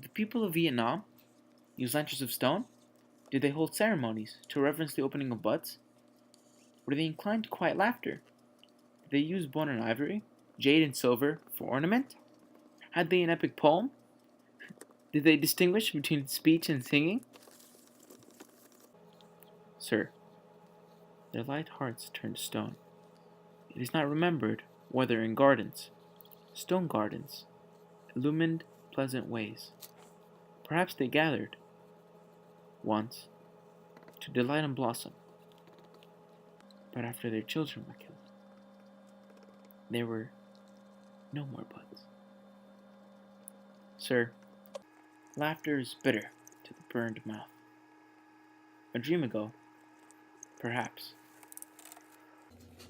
The people of Vietnam use lanterns of stone? Did they hold ceremonies to reverence the opening of buds? Were they inclined to quiet laughter? Did they use bone and ivory, jade and silver for ornament? Had they an epic poem? Did they distinguish between speech and singing? Sir, their light hearts turned to stone. It is not remembered whether in gardens, stone gardens, illumined pleasant ways. Perhaps they gathered, once, to delight in blossom, but after their children were killed, there were no more buds. Sir, laughter is bitter to the burned mouth. A dream ago, perhaps,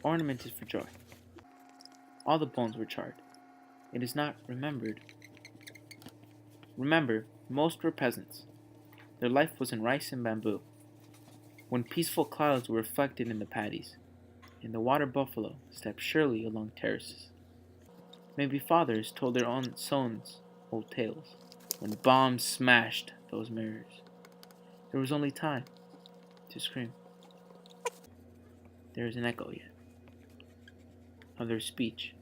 ornamented for joy. All the bones were charred. It is not remembered. Remember, most were peasants. Their life was in rice and bamboo. When peaceful clouds were reflected in the paddies, and the water buffalo stepped surely along terraces. Maybe fathers told their own sons old tales, when bombs smashed those mirrors. There was only time to scream. There is an echo yet of their speech,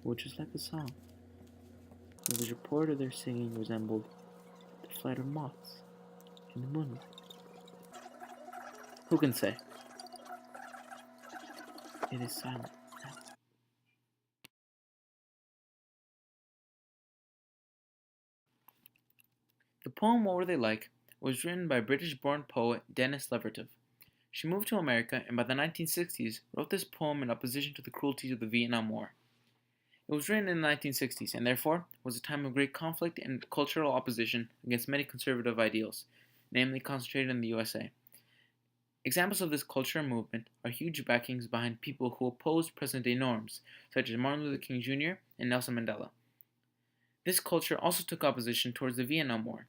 which was like a song. The report of their singing resembled the flight of moths in the moonlight. Who can say? It is silent now. The poem What Were They Like was written by British-born poet Denise Leverov. She moved to America and by the 1960s wrote this poem in opposition to the cruelties of the Vietnam War. It was written in the 1960s and therefore was a time of great conflict and cultural opposition against many conservative ideals, namely concentrated in the USA. Examples of this cultural movement are huge backings behind people who opposed present-day norms, such as Martin Luther King Jr. and Nelson Mandela. This culture also took opposition towards the Vietnam War.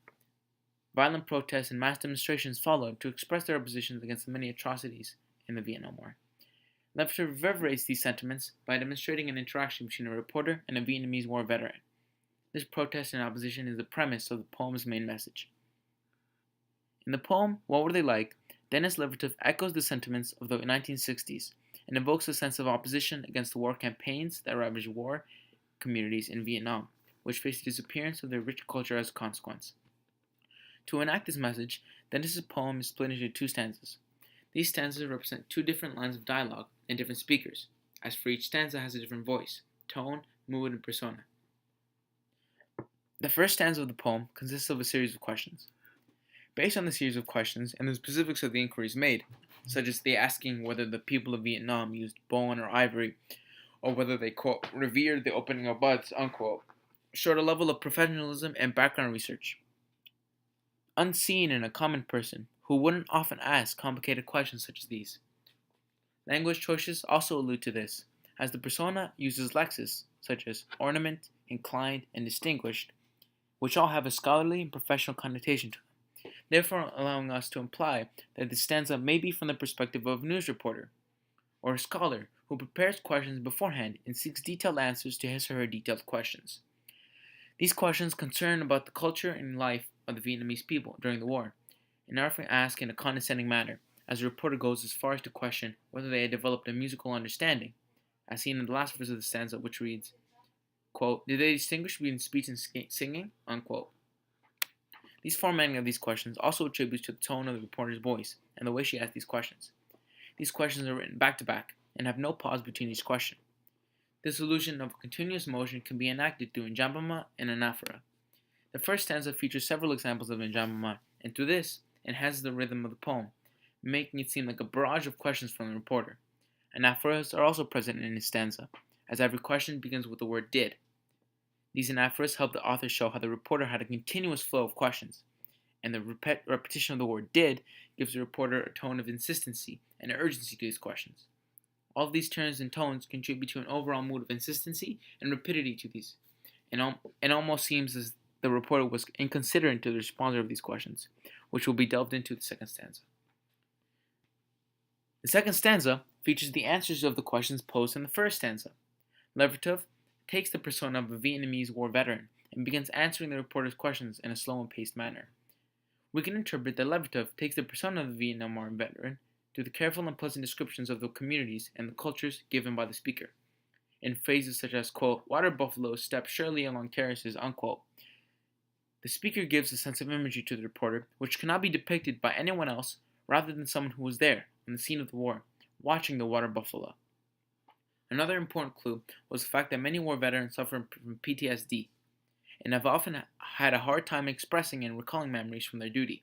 Violent protests and mass demonstrations followed to express their oppositions against the many atrocities in the Vietnam War. Leverov reverberates these sentiments by demonstrating an interaction between a reporter and a Vietnamese war veteran. This protest and opposition is the premise of the poem's main message. In the poem, What Were They Like?, Denise Leverov echoes the sentiments of the 1960s and evokes a sense of opposition against the war campaigns that ravaged war communities in Vietnam, which faced the disappearance of their rich culture as a consequence. To enact this message, Denise's poem is split into two stanzas. These stanzas represent two different lines of dialogue and different speakers, as for each stanza has a different voice, tone, mood, and persona. The first stanza of the poem consists of a series of questions. Based on the series of questions and the specifics of the inquiries made, such as the asking whether the people of Vietnam used bone or ivory, or whether they, quote, revered the opening of buds, unquote, showed a level of professionalism and background research, unseen in a common person who wouldn't often ask complicated questions such as these. Language choices also allude to this, as the persona uses lexes such as ornament, inclined, and distinguished, which all have a scholarly and professional connotation to them, therefore allowing us to imply that the stanza may be from the perspective of a news reporter, or a scholar who prepares questions beforehand and seeks detailed answers to his or her detailed questions. These questions concern about the culture and life of the Vietnamese people during the war, and are often asked in a condescending manner, as the reporter goes as far as to question whether they had developed a musical understanding, as seen in the last verse of the stanza, which reads, quote, did they distinguish between speech and singing, unquote. These formatting of these questions also attributes to the tone of the reporter's voice and the way she asks these questions. These questions are written back to back and have no pause between each question. This illusion of continuous motion can be enacted through enjambment and anaphora. The first stanza features several examples of enjambment, and through this enhances the rhythm of the poem, making it seem like a barrage of questions from the reporter. Anaphoras are also present in his stanza, as every question begins with the word did. These anaphoras help the author show how the reporter had a continuous flow of questions, and the repetition of the word did gives the reporter a tone of insistency and urgency to these questions. All of these turns and tones contribute to an overall mood of insistency and rapidity to these, and it almost seems as the reporter was inconsiderate to the responder of these questions, which will be delved into the second stanza. The second stanza features the answers of the questions posed in the first stanza. Leverov takes the persona of a Vietnamese war veteran and begins answering the reporter's questions in a slow and paced manner. We can interpret that Leverov takes the persona of the Vietnam War veteran through the careful and pleasant descriptions of the communities and the cultures given by the speaker, in phrases such as, quote, water buffaloes step surely along terraces, unquote. The speaker gives a sense of imagery to the reporter which cannot be depicted by anyone else rather than someone who was there on the scene of the war, watching the water buffalo. Another important clue was the fact that many war veterans suffer from PTSD and have often had a hard time expressing and recalling memories from their duty.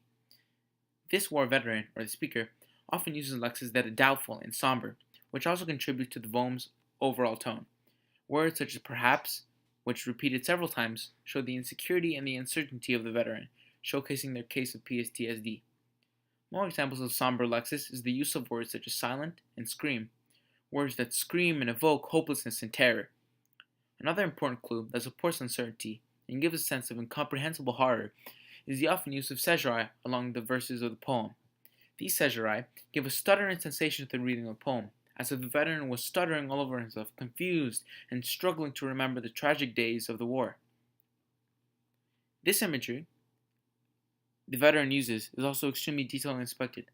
This war veteran, or the speaker, often uses lexes that are doubtful and somber, which also contribute to the poem's overall tone. Words such as perhaps, which repeated several times, show the insecurity and the uncertainty of the veteran, showcasing their case of PTSD. More examples of somber lexis is the use of words such as silent and scream, words that scream and evoke hopelessness and terror. Another important clue that supports uncertainty and gives a sense of incomprehensible horror is the often use of caesurae along the verses of the poem. These caesurae give a stuttering sensation to the reading of the poem, as if the veteran was stuttering all over himself, confused and struggling to remember the tragic days of the war. This imagery the veteran uses is also extremely detailed and inspected,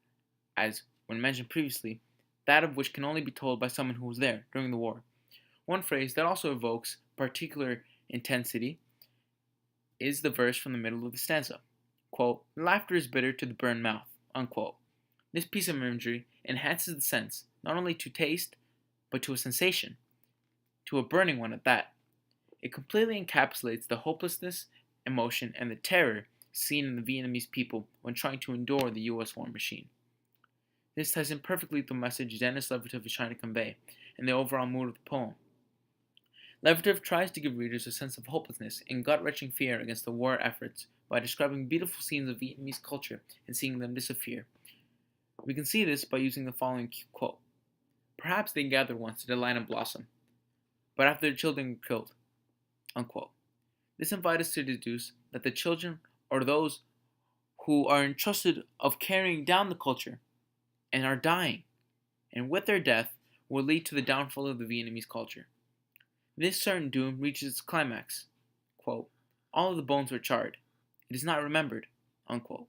as, when mentioned previously, that of which can only be told by someone who was there during the war. One phrase that also evokes particular intensity is the verse from the middle of the stanza, quote, laughter is bitter to the burned mouth, unquote. This piece of imagery enhances the sense, not only to taste, but to a sensation, to a burning one at that. It completely encapsulates the hopelessness, emotion, and the terror seen in the Vietnamese people when trying to endure the U.S. war machine. This ties in perfectly with the message Dennis Leverov is trying to convey, and the overall mood of the poem. Leverov tries to give readers a sense of hopelessness and gut-wrenching fear against the war efforts by describing beautiful scenes of Vietnamese culture and seeing them disappear. We can see this by using the following quote. Perhaps they gathered once to delight and blossom, but after their children were killed, unquote. This invites us to deduce that the children are those who are entrusted of carrying down the culture and are dying, and with their death will lead to the downfall of the Vietnamese culture. This certain doom reaches its climax. Quote, all of the bones were charred. It is not remembered, unquote.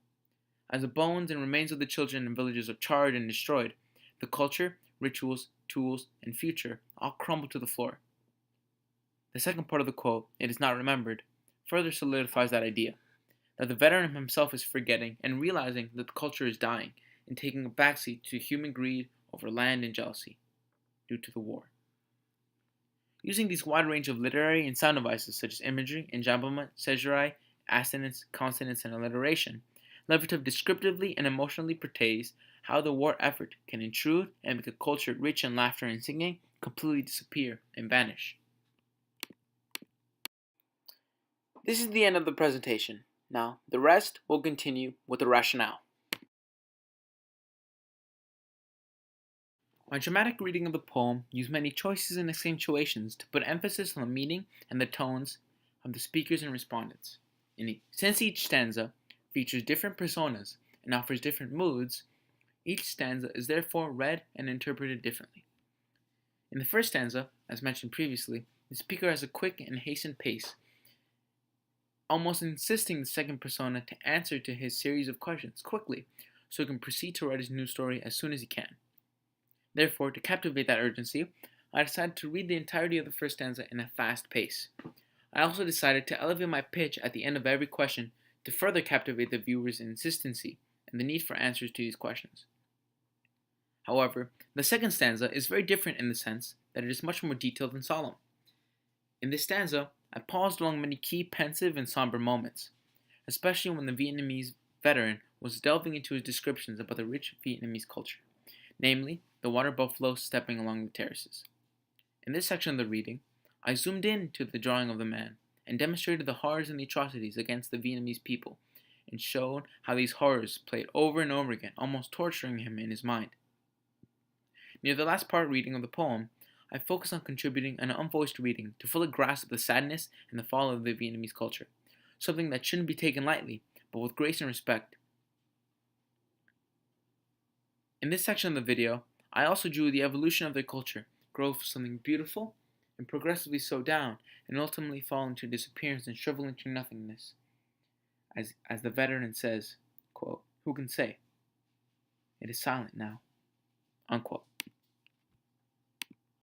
As the bones and remains of the children and villages are charred and destroyed, the culture, rituals, tools, and future all crumble to the floor. The second part of the quote, it is not remembered, further solidifies that idea, that the veteran himself is forgetting and realizing that the culture is dying and taking a backseat to human greed over land and jealousy due to the war. Using these wide range of literary and sound devices such as imagery, enjambment, caesurae, assonance, consonance, and alliteration, Leverov descriptively and emotionally portrays how the war effort can intrude and make a culture rich in laughter and singing completely disappear and vanish. This is the end of the presentation. Now, the rest will continue with the rationale. My dramatic reading of the poem used many choices and accentuations to put emphasis on the meaning and the tones of the speakers and respondents. Since each stanza features different personas and offers different moods, each stanza is therefore read and interpreted differently. In the first stanza, as mentioned previously, the speaker has a quick and hastened pace, almost insisting the second persona to answer to his series of questions quickly so he can proceed to write his new story as soon as he can. Therefore, to captivate that urgency, I decided to read the entirety of the first stanza in a fast pace. I also decided to elevate my pitch at the end of every question to further captivate the viewer's insistency and the need for answers to these questions. However, the second stanza is very different in the sense that it is much more detailed and solemn. In this stanza, I paused along many key pensive and somber moments, especially when the Vietnamese veteran was delving into his descriptions about the rich Vietnamese culture, namely, the water buffalo stepping along the terraces. In this section of the reading, I zoomed in to the drawing of the man and demonstrated the horrors and the atrocities against the Vietnamese people and showed how these horrors played over and over again, almost torturing him in his mind. Near the last part reading of the poem, I focused on contributing an unvoiced reading to fully grasp the sadness and the fall of the Vietnamese culture, something that shouldn't be taken lightly, but with grace and respect. In this section of the video, I also drew the evolution of their culture, growth from something beautiful and progressively so down, and ultimately fall into disappearance and shrivel into nothingness. As the veteran says, quote, "Who can say? It is silent now." Unquote.